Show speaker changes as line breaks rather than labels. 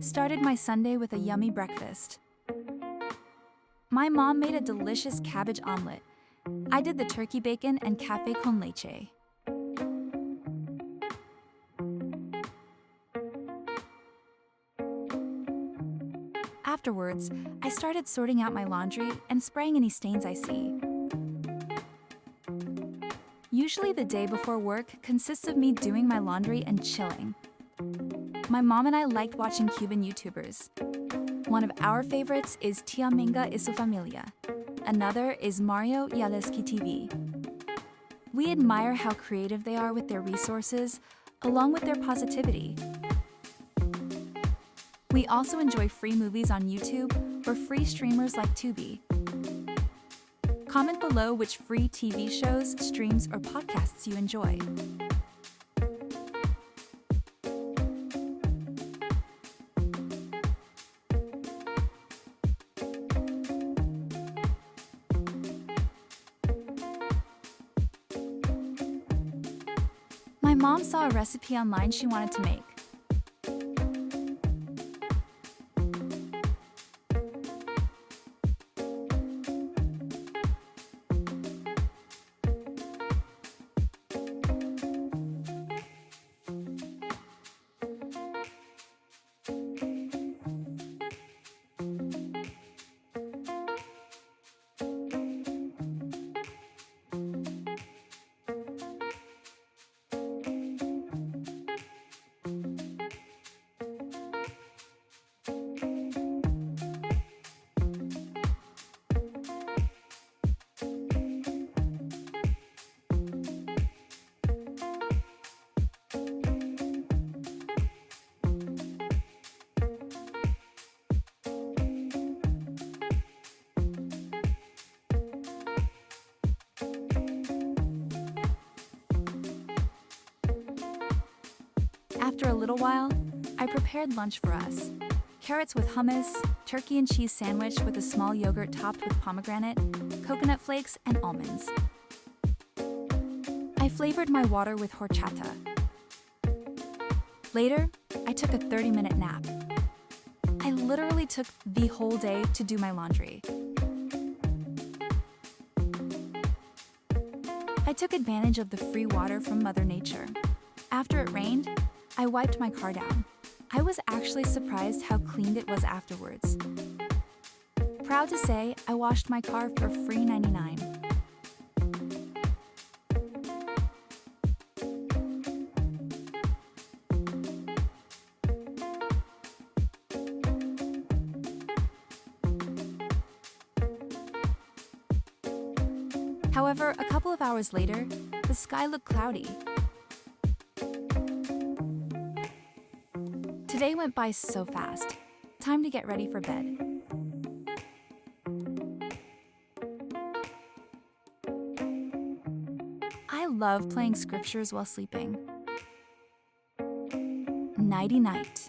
started my Sunday with a yummy breakfast. My mom made a delicious cabbage omelet. I did the turkey bacon and café con leche. Afterwards, I started sorting out my laundry and spraying any stains I see. Usually the day before work consists of me doing my laundry and chilling. My mom and I liked watching Cuban YouTubers. One of our favorites is Tia Minga y su familia. Another is Mario Yaleski TV. We admire how creative they are with their resources, along with their positivity. We also enjoy free movies on YouTube or free streamers like Tubi. Comment below which free TV shows, streams, or podcasts you enjoy. My mom saw a recipe online she wanted to make. After a little while, I prepared lunch for us. Carrots with hummus, turkey and cheese sandwich with a small yogurt topped with pomegranate, coconut flakes, and almonds. I flavored my water with horchata. Later, I took a 30-minute nap. I literally took the whole day to do my laundry. I took advantage of the free water from Mother Nature. After it rained, I wiped my car down. I was actually surprised how clean it was afterwards. Proud to say, I washed my car for free $99. However, a couple of hours later, the sky looked cloudy. Today went by so fast. Time to get ready for bed. I love playing scriptures while sleeping. Nighty night.